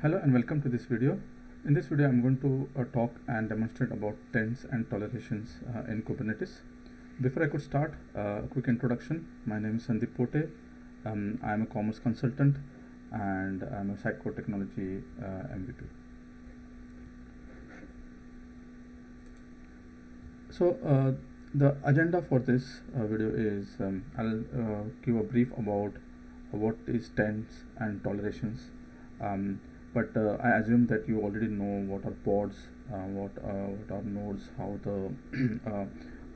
Hello and welcome to this video. In this video I'm going to talk and demonstrate about taints and tolerations in Kubernetes. Before I could start, a quick introduction. My name is Sandeep Pote. I am a commerce consultant and I'm a Psycho Technology MVP. So the agenda for this video is I'll give a brief about what is taints and tolerations. But I assume that you already know what are pods, what are nodes, how the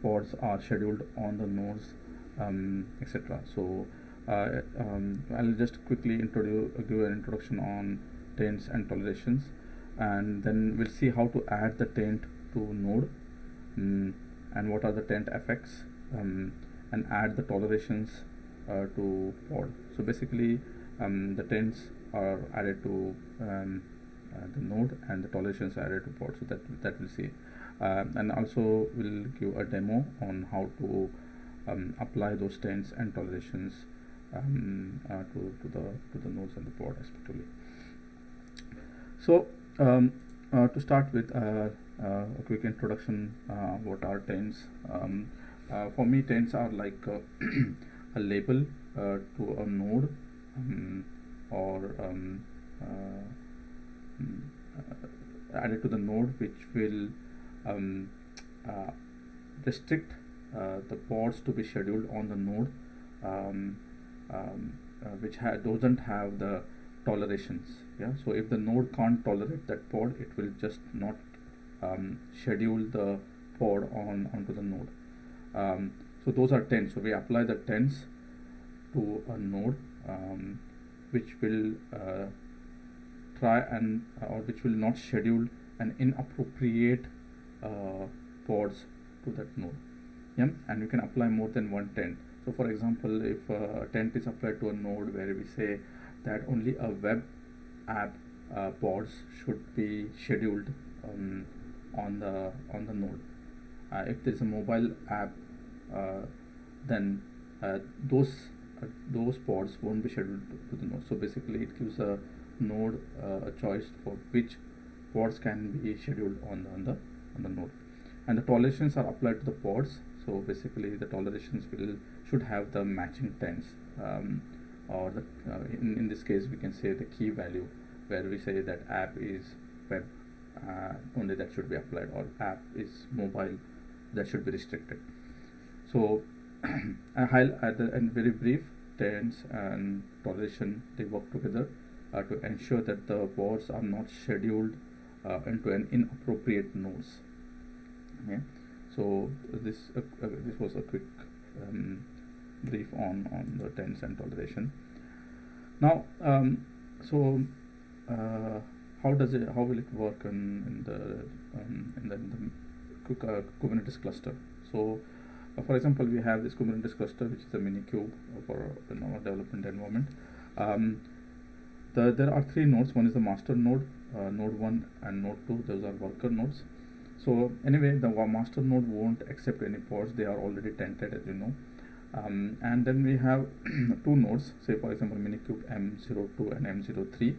pods are scheduled on the nodes, etc. So I'll just quickly give an introduction on taints and tolerations, and then we'll see how to add the taint to node, and what are the taint effects, and add the tolerations to pod. So basically, the taints are added to the node and the tolerations are added to pod, so that we'll see, and also we'll give a demo on how to apply those taints and tolerations to the nodes and the pod respectively. So to start with a quick introduction, what are taints? For me, taints are like a label to a node, or added to the node, which will restrict the pods to be scheduled on the node, which doesn't have the tolerations. Yeah, so if the node can't tolerate that pod, it will just not schedule the pod onto the node. So those are taints. So we apply the taints to a node, which will try and or which will not schedule an inappropriate pods to that node. Yeah, and you can apply more than one taint. So for example, if a taint is applied to a node where we say that only a web app pods should be scheduled on the node. If there is a mobile app, then those pods won't be scheduled to the node. So basically, it gives a node a choice for which pods can be scheduled on the node, and the tolerations are applied to the pods. So basically, the tolerations should have the matching taints, or the in this case we can say the key value, where we say that app is web, only that should be applied, or app is mobile, that should be restricted. So I highlight in very brief, taints and toleration, they work together to ensure that the pods are not scheduled into an inappropriate nodes. Yeah. So this was a quick brief on the taints and toleration. Now, how will it work in the Kubernetes cluster? So for example, we have this Kubernetes cluster, which is a mini cube for our development environment. There are three nodes. One is the master node, node 1 and node 2. Those are worker nodes. So anyway, the master node won't accept any pods. They are already tainted, as you know. And then we have two nodes, say for example minikube M02 and M03.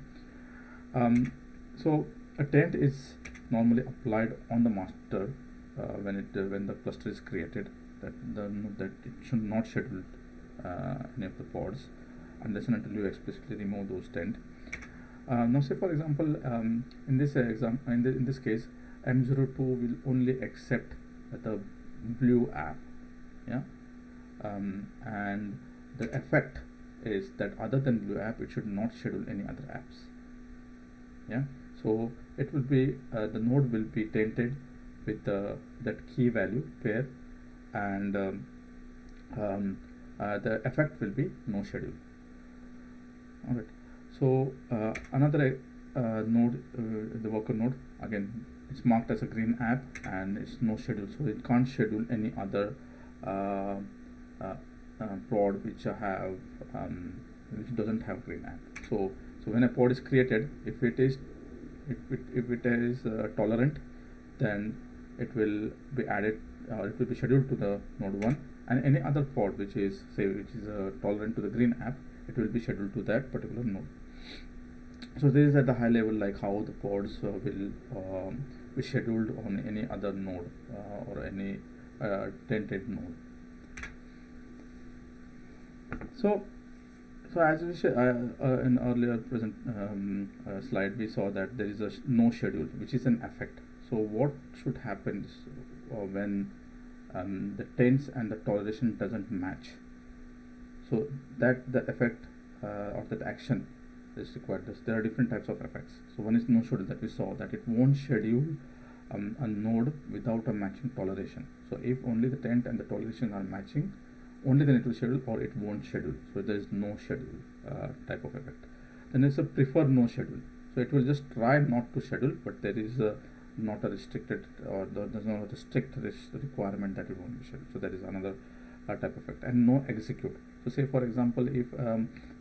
So a taint is normally applied on the master when the cluster is created, that it should not schedule any of the pods unless and until you explicitly remove those taint. Now say for example, in this case, M02 will only accept the blue app. Yeah. And the effect is that other than blue app, it should not schedule any other apps. Yeah, so it will be the node will be tainted with that key value pair, and the effect will be no schedule. All right. So another node, the worker node, again it's marked as a green app and it's no schedule, so it can't schedule any other pod which doesn't have green app. So when a pod is created, if it is tolerant, then it will be added, it will be scheduled to the node 1, and any other pod which is tolerant to the green app, it will be scheduled to that particular node. So this is at the high level, like how the pods will be scheduled on any other node or any tented node. So, as we in earlier present slide, we saw that there is a no schedule, which is an effect. So what should happen is, when the tense and the toleration doesn't match, so that the effect or that action is required. There are different types of effects. So one is no schedule, that we saw that it won't schedule a node without a matching toleration. So if only the tent and the toleration are matching, only then it will schedule, or it won't schedule. So there is no schedule type of effect. Then it's a prefer no schedule. So it will just try not to schedule, but there is not a restricted, or there's not a strict requirement that it won't be scheduled. So that is another type of effect. And no execute. So say for example, if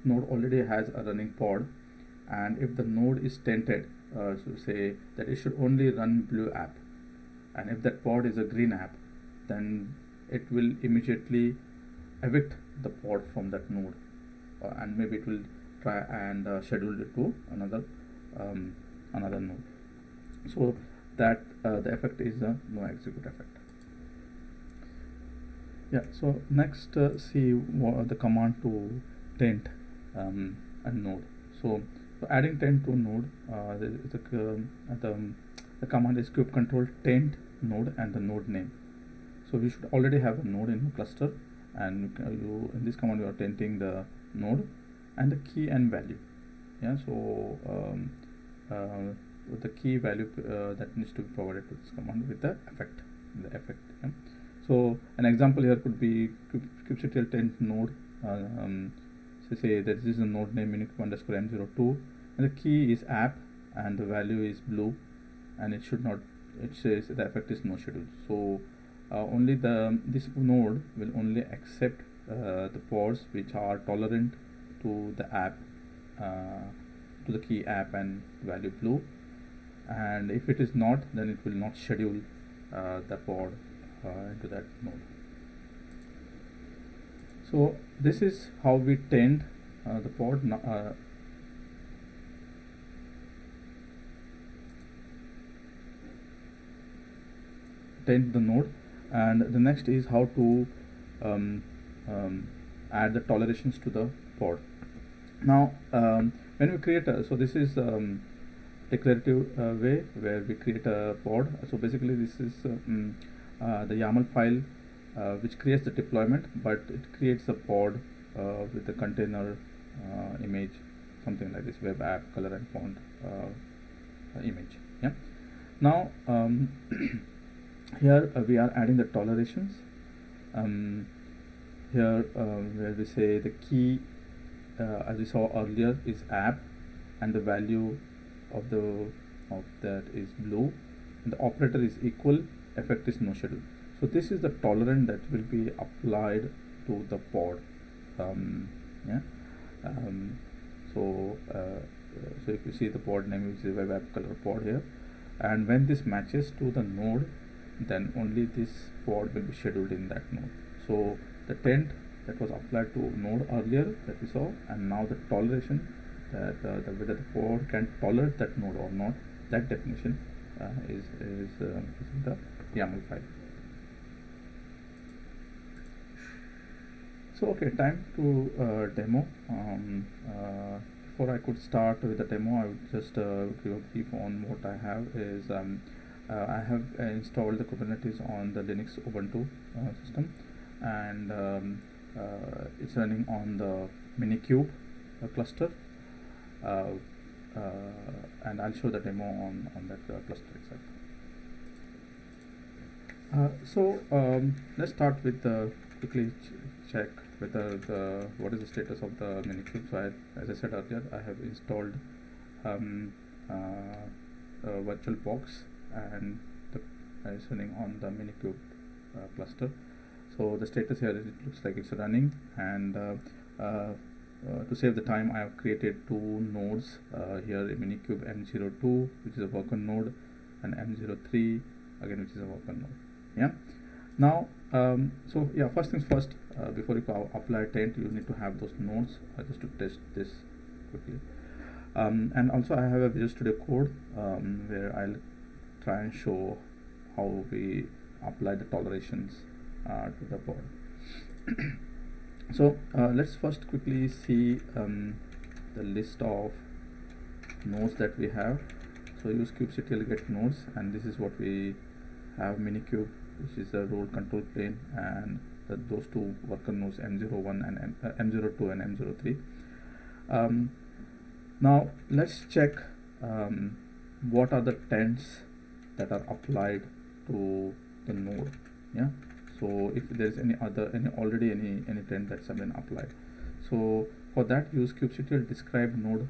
node already has a running pod, and if the node is tented, so say that it should only run blue app, and if that pod is a green app, then it will immediately evict the pod from that node, and maybe it will try and schedule it to another node. So that the effect is the no execute effect. Yeah, so next see the command to tent a node. So adding tent to node, the command is kube control tent node and the node name. So we should already have a node in the cluster, and you in this command you are tenting the node and the key and value. Yeah, so with the key value that needs to be provided to this command with the effect. Yeah. So an example here could be kubectl tent node. So say that this is a node name minikube underscore m02, and the key is app, and the value is blue, and it should not. It says the effect is no schedule. So only this node will only accept the pods which are tolerant to the app, to the key app and value blue, and if it is not, then it will not schedule the pod into that node. So this is how we tent the pod. Tent the node, and the next is how to add the tolerations to the pod. Now when we create so this is declarative way where we create a pod. So basically this is the YAML file which creates the deployment, but it creates a pod with the container image, something like this, web app, color and font image. Yeah. Now here we are adding the tolerations. Here where we say the key, as we saw earlier, is app, and the value of that is blue, and the operator is equal, effect is no schedule. So this is the tolerant that will be applied to the pod. Yeah. So if you see the pod name is web app color pod here, and when this matches to the node, then only this pod will be scheduled in that node. So the tent that was applied to node earlier that we saw, and now the toleration, that whether the pod can tolerate that node or not, that definition is in the YAML file. So okay, time to demo. Before I could start with the demo, I would just give a brief on what I have. Is I have installed the Kubernetes on the Linux Ubuntu system, and it's running on the Minikube cluster, and I'll show the demo on that cluster itself. Let's start with quickly check whether what is the status of the Minikube. So as I said earlier, I have installed VirtualBox, and it's running on the Minikube cluster. So the status here is, it looks like it's running, and to save the time, I have created two nodes here in Minikube, M02, which is a worker node, and M03 again, which is a worker node. Yeah. Now so yeah, first things first, before you apply tent, you need to have those nodes. Just to test this quickly. And also I have a Visual Studio Code where I'll try and show how we apply the tolerations to the pod. So let's first quickly see the list of nodes that we have. So use kubectl get nodes, and this is what we have: minikube, which is the role control plane, and those two worker nodes M01 and M02 and M03. Now let's check what are the taints that are applied to the node. Yeah. So if there is any taint that's been applied. So for that, use kubectl describe node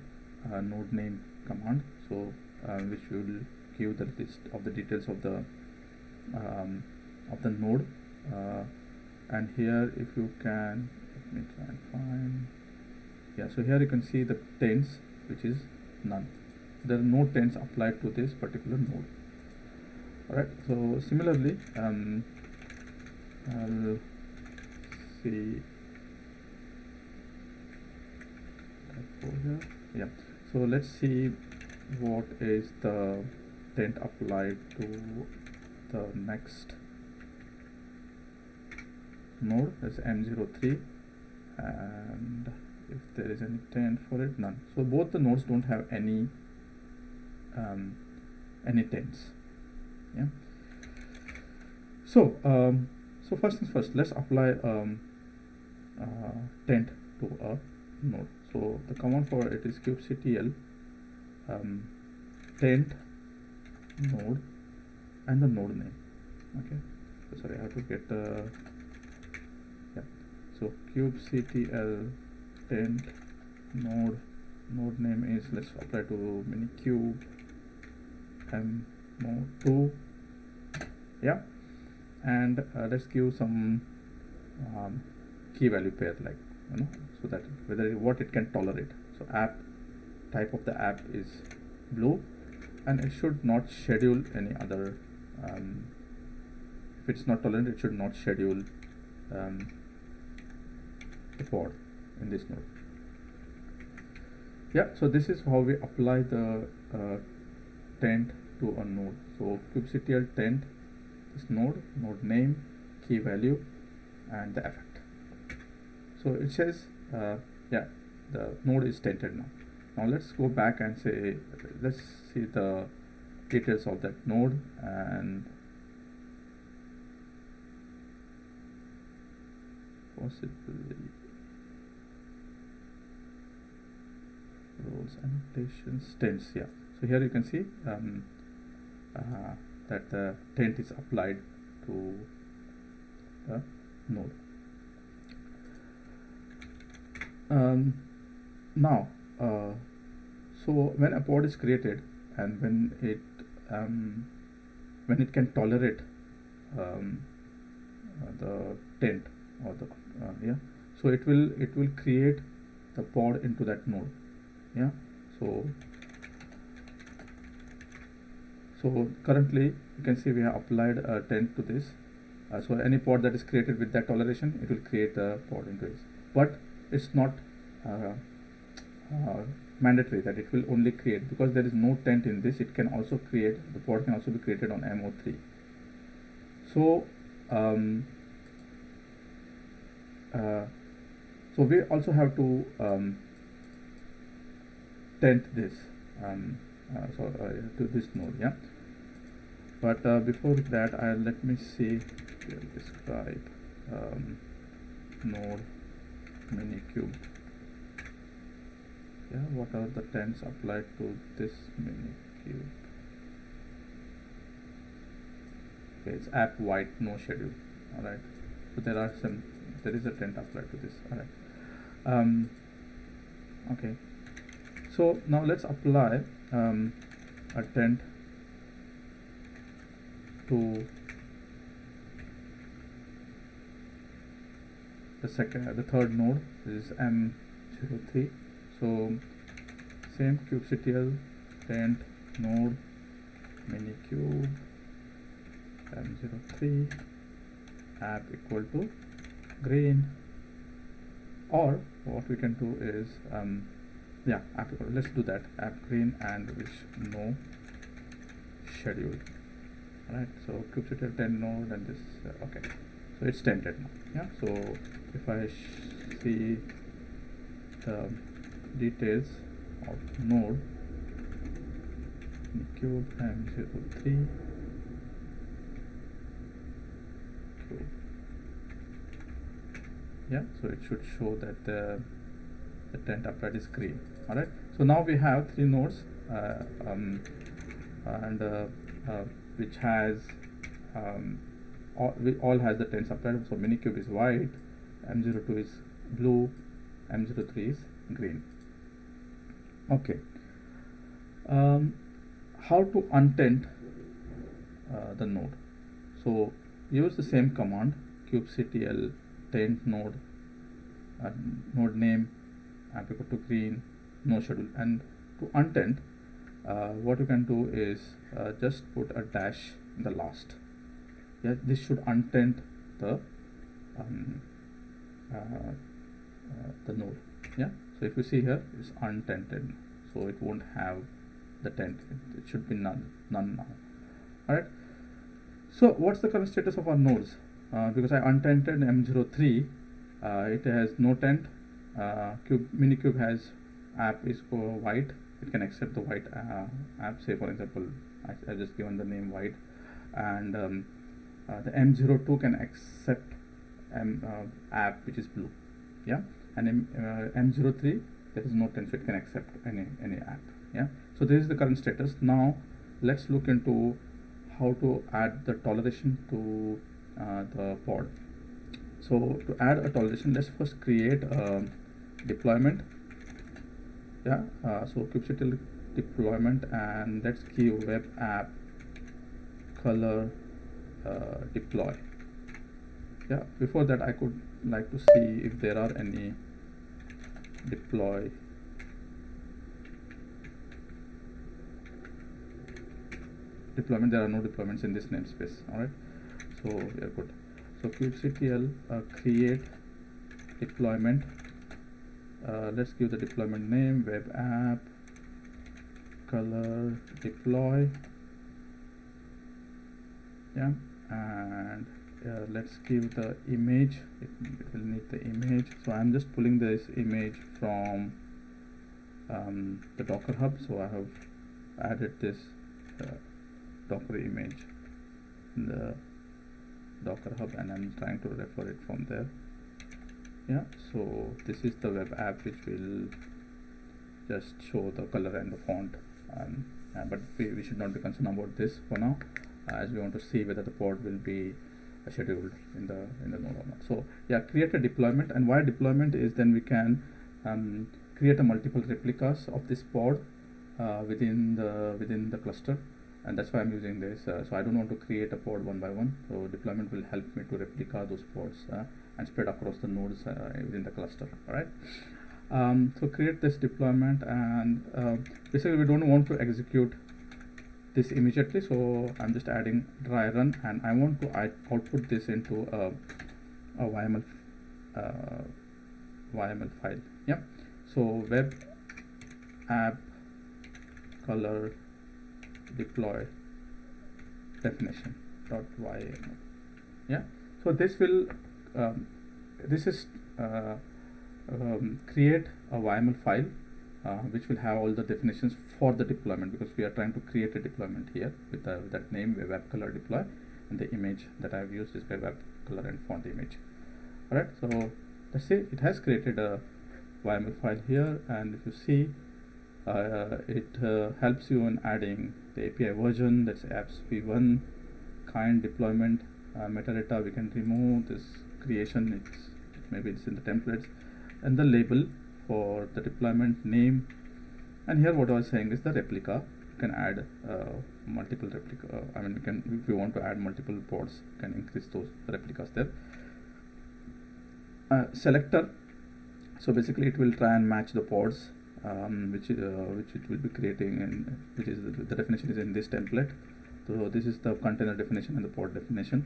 node name command. So which will give the list of the details of the node. And here, if you can, let me try and find. Yeah. So here you can see the taints, which is none. There are no taints applied to this particular node. Alright, so similarly, I'll see here. Yeah, so let's see what is the taint applied to the next node. That's M03, and if there is any taint for it, none. So both the nodes don't have any taints. Yeah. So so first things first, let's apply taint to a node. So the command for it is kubectl taint node and the node name. Okay. So sorry, I have to get yeah. So kubectl taint node name is, let's apply to minikube M02. Yeah, and let's give some key value pair, like, so that what it can tolerate. So app type of the app is blue, and it should not schedule any other. If it's not tolerant, it should not schedule the pod in this node. Yeah, so this is how we apply the taint to a node. So kubectl taint is node name, key value, and the effect. So it says yeah, the node is tainted now. Now let's go back and say, let's see the details of that node, and possibly roles, annotations, taints. Yeah, so here you can see that the taint is applied to the node. Now so when a pod is created, and when it can tolerate the taint, or the yeah, so it will create the pod into that node. Yeah, so currently you can see we have applied a taint to this. So any pod that is created with that toleration, it will create the pod into this, but it's not mandatory that it will only create, because there is no taint in this. It can also create, the pod can also be created on M03. So so we also have to taint this to this node. Yeah, but before that, let me see, describe node minikube. Yeah, what are the taints applied to this minikube? Okay, it's app white, no schedule. All right, so there is a taint applied to this. All right. Okay, so now let's apply a taint to the third node. This is M03. So same kubectl taint node minikube M03 app equal to green, or what we can do is Yeah, app, let's do that. App green and which no schedule. All right, so kubectl 10 node and this okay, so it's tented now. Yeah, so if I see the details of node cube m03 cube, yeah, so it should show that the tent applied is green. All right, so now we have 3 nodes and which has all has the tents applied. So minikube is white, m02 is blue, m03 is green. Okay, how to untent the node? So use the same command kubectl taint node node name app equal to green, no schedule. And to untent, what you can do is just put a dash in the last. Yeah, this should untent the node. Yeah, so if you see here, it's untented, so it won't have the tent. It should be none now. All right. So what's the current status of our nodes? Because I untented m03, it has no tent. Minikube has app is white. It can accept the white app. Say for example, I just given the name white, and the m02 can accept app which is blue. Yeah, and m03 there is no tent, so it can accept any app. Yeah, so this is the current status. Now let's look into how to add the toleration to the pod. So to add a toleration, let's first create a deployment. Yeah, so kubectl deployment, and let's give web app color deploy. Yeah, before that I could like to see if there are any deploy deployment. There are no deployments in this namespace. All right, so we are good. So kubectl create deployment. Let's give the deployment name web app color deploy. Yeah, and let's give the image. It will need the image, so I'm just pulling this image from the Docker Hub. So I have added this Docker image in the Docker Hub, and I'm trying to refer it from there. Yeah, so this is the web app which will just show the color and the font, but we should not be concerned about this for now, as we want to see whether the pod will be scheduled in the node or not. So yeah, create a deployment, and why deployment is then we can create a multiple replicas of this pod within the cluster, and that's why I'm using this. So I don't want to create a pod one by one, so deployment will help me to replica those pods and spread across the nodes within the cluster. All right. So create this deployment, and basically we don't want to execute this immediately, so I'm just adding dry run, and I want to output this into a YML file. Yeah, so web app color deploy definition .yml. Yeah, so this will create a YML file which will have all the definitions for the deployment, because we are trying to create a deployment here with that name web app color deploy, and the image that I have used is web app color and font image. All right, so let's see, it has created a YML file here, and if you see, it helps you in adding the API version, that's apps v1 kind deployment metadata. We can remove this creation, maybe it's in the templates, and the label for the deployment name. And here what I was saying is the replica. You can add multiple replica. I mean, you can, if you want to add multiple pods, you can increase those replicas there. Selector. So basically, it will try and match the pods which it will be creating, and which is the definition is in this template. So this is the container definition and the pod definition.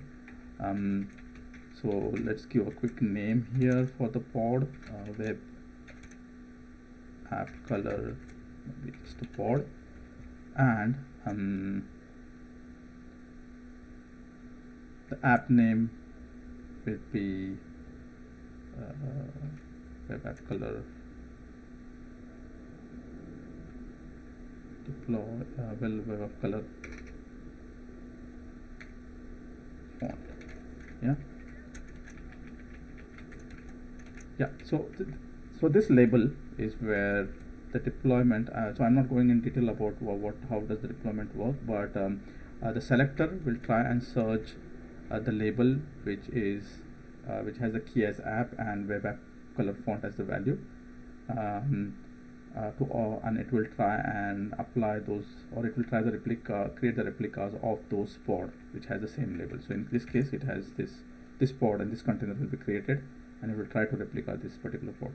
So let's give a quick name here for the pod, web app color, maybe just a pod, and the app name will be web app color deploy web app color font. So this label is where the deployment, so I'm not going in detail about how does the deployment work, but the selector will try and search the label which has the key as app and web app color font as the value, and it will try and apply those, or it will try the create the replicas of those pod which has the same label. So in this case it has this pod, and this container will be created, and it will try to replicate this particular pod,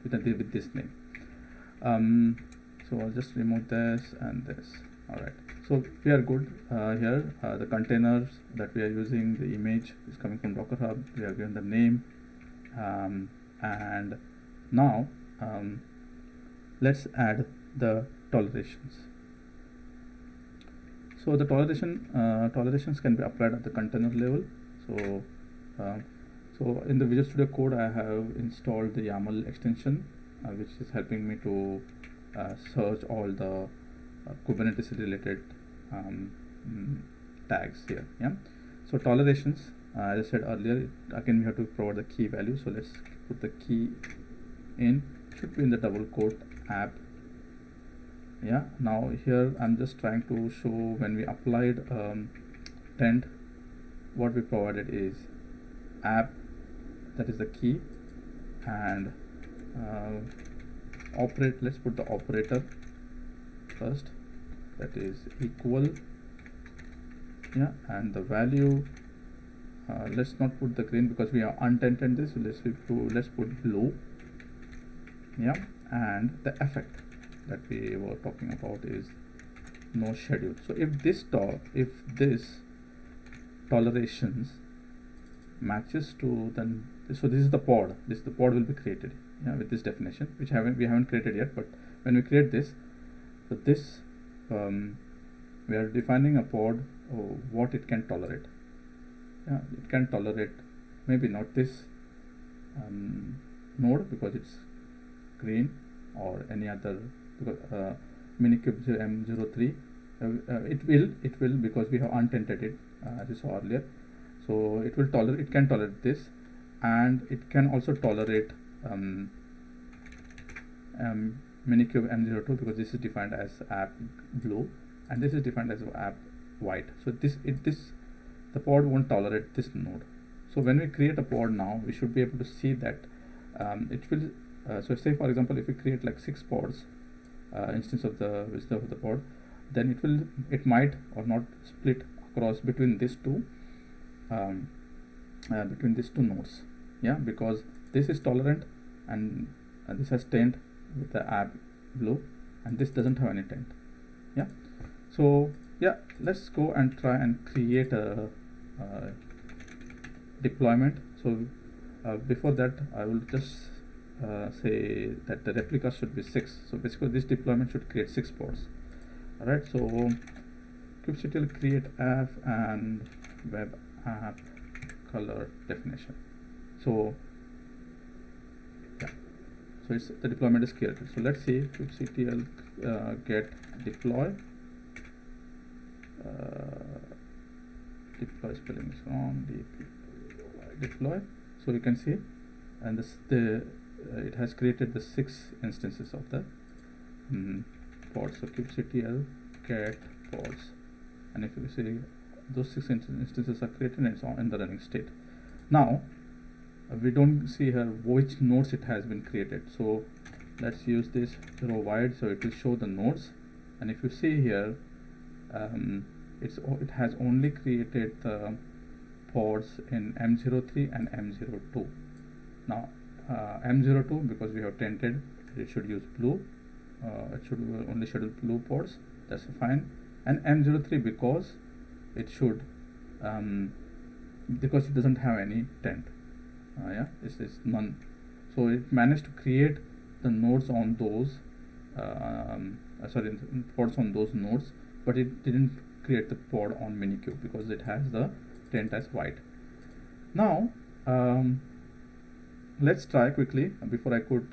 with this name. So I'll just remove this and this. Alright, so we are good here. The containers that we are using, the image is coming from Docker Hub. We have given the name, and now let's add the tolerations. So the tolerations can be applied at the container level. So in the Visual Studio Code, I have installed the YAML extension, which is helping me to search all the Kubernetes related tags here. So tolerations, as I said earlier, again we have to provide the key value. So let's put the key in, should be in the double quote app. Now here I'm just trying to show when we applied Taint, what we provided is app, that is the key, and let's put the operator first, that is equal, and the value, let's not put the green because we are untented this, so let's put blue, and the effect that we were talking about is no schedule. So if this tolerations matches to then, so this is the pod, will be created with this definition, which we haven't created yet, but when we create this, so this we are defining a pod, what it can tolerate. It can tolerate maybe not this node because it's green, or any other, because minikube M03 it will because we have untented it, as you saw earlier. So it can tolerate this, and it can also tolerate minikube M02 because this is defined as app blue and this is defined as app white. So the pod won't tolerate this node. So when we create a pod now, we should be able to see that it will. So say for example, if we create like 6 pods, instance of the pod, then it might or not split across between these two nodes, because this is tolerant and this has taint with the app blue, and this doesn't have any taint. So let's go and try and create a deployment. So before that, I will just say that the replica should be 6. So basically this deployment should create 6 pods. Alright, so kubectl create app and web app color definition. So so the deployment is created. So let's see kubectl get deploy. Deploy spelling is wrong. Deploy. So you can see, and it has created the 6 instances of the pods. So kubectl get pods, and if you see, those 6 instances are created and it's in the running state. Now we don't see here which nodes it has been created. So let's use this row wide, so it will show the nodes. And if you see here, it has only created the pods in M03 and M02. Now M02, because we have tainted, it should use blue. It should only schedule blue pods. That's fine. And M03 because it should because it doesn't have any taint. This is none. So it managed to create the nodes on those sorry, pods on those nodes, but it didn't create the pod on Minikube because it has the tent as white. Now let's try quickly before I could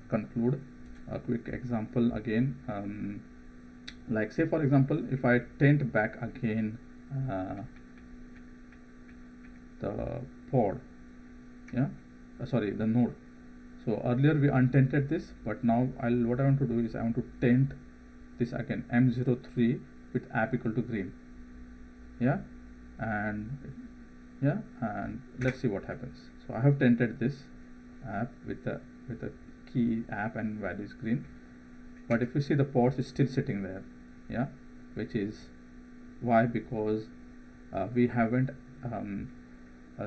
conclude a quick example again. Like say for example, if I tent back again the pod, yeah, sorry, the node. So earlier we untented this, but now what I want to do is I want to tent this again, M03 with app equal to green. Yeah, and let's see what happens. So I have tented this app with the key app and values green, but if you see the pods is still sitting there, yeah, which is why, because we haven't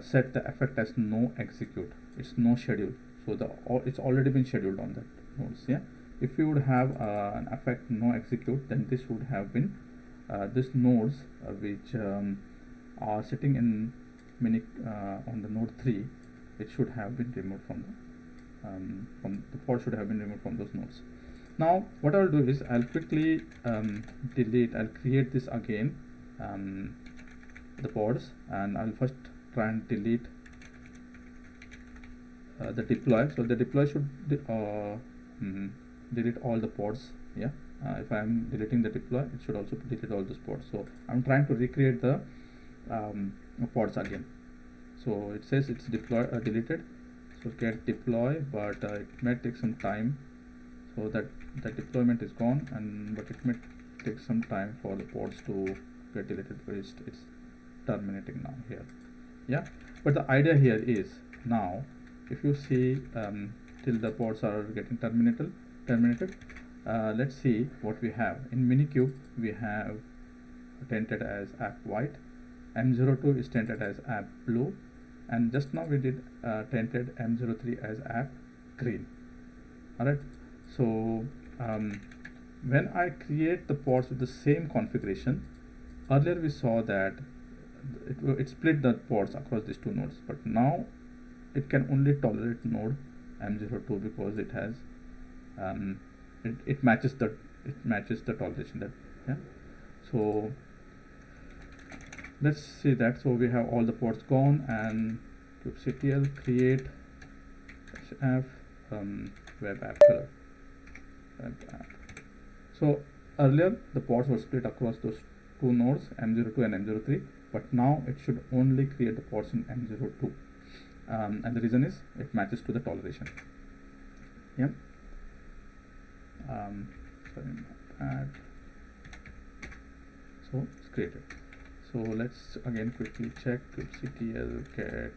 set the effect as no execute. It's no schedule, so it's already been scheduled on that nodes. Yeah, if you would have an effect no execute, then this would have been this nodes which are sitting in on the node 3, it should have been removed from the pod should have been removed from those nodes. Now what I'll do is I'll quickly I'll create this again, the pods, and I'll first try and delete the deploy. So the deploy should delete all the pods. Yeah, if I'm deleting the deploy, it should also delete all those pods. So I'm trying to recreate the pods again. So it says it's deleted, so get deploy, but it may take some time, so that the deployment is gone, but it may take some time for the pods to get deleted. It's terminating now here. Yeah, but the idea here is, now if you see till the pods are getting terminated, let's see what we have in Minikube. We have tented as app white, M02 is tented as app blue, and just now we did tented M03 as app green. Alright, so when I create the pods with the same configuration, earlier we saw that it split the pods across these two nodes, but now it can only tolerate node M02 because it has it matches the toleration that, yeah. So let's see that. So we have all the pods gone, and kubectl create f web app color, web app. So earlier the pods were split across those two nodes, M02 and M03, but now it should only create the pods in M02, and the reason is it matches to the toleration. Yeah. Sorry, add. So it's created. So let's again quickly check kubectl get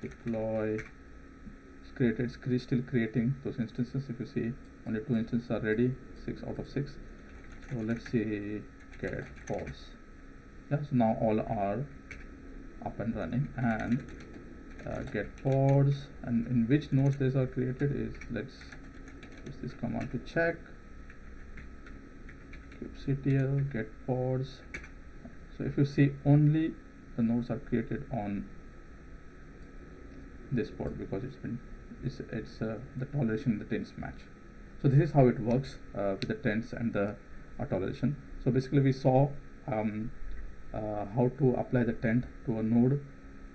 deploy. It's created. It's still creating those instances. If you see, only 2 instances are ready, 6 out of 6. So let's see get pods. Yeah, so now all are up and running, and get pods, and in which nodes these are created is, let's use this command to check. Kubectl get pods. So if you see, only the nodes are created on this pod because it's the toleration and the Taints match. So this is how it works with the Taints and the toleration. So basically we saw how to apply the tent to a node,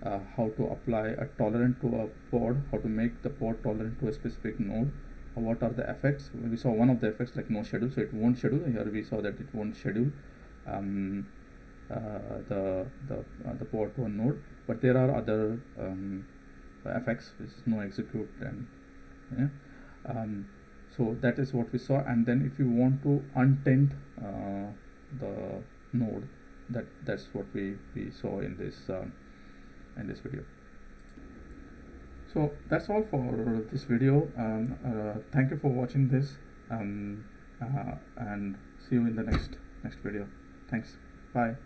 how to apply a tolerant to a pod, how to make the pod tolerant to a specific node, what are the effects. We saw one of the effects, like no schedule, so it won't schedule. Here we saw that it won't schedule the pod to a node, but there are other effects, which is no execute, and yeah. So that is what we saw. And then if you want to untent the node, that's what we saw in this video. So that's all for this video. Thank you for watching this, and see you in the next video. Thanks. Bye.